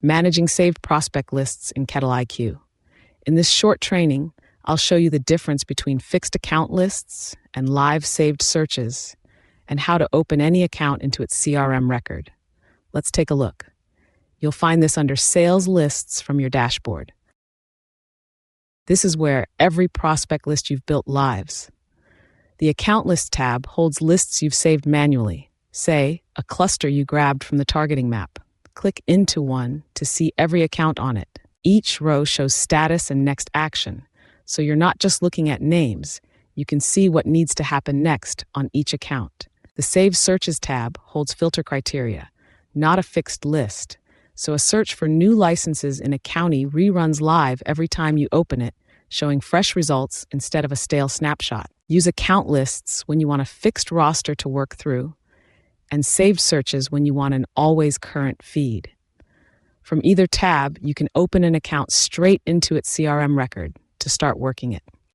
Managing saved prospect lists in KettleiQ. In this short training, I'll show you the difference between fixed account lists and live saved searches and how to open any account into its CRM record. Let's take a look. You'll find this under Sales Lists from your dashboard. This is where every prospect list you've built lives. The Account List tab holds lists you've saved manually, say, a cluster you grabbed from the targeting map. Click into one to see every account on it. Each row shows status and next action, so you're not just looking at names, you can see what needs to happen next on each account. The Save Searches tab holds filter criteria, not a fixed list, so a search for new licenses in a county reruns live every time you open it, showing fresh results instead of a stale snapshot. Use account lists when you want a fixed roster to work through, and saved searches when you want an always current feed. From either tab, you can open an account straight into its CRM record to start working it.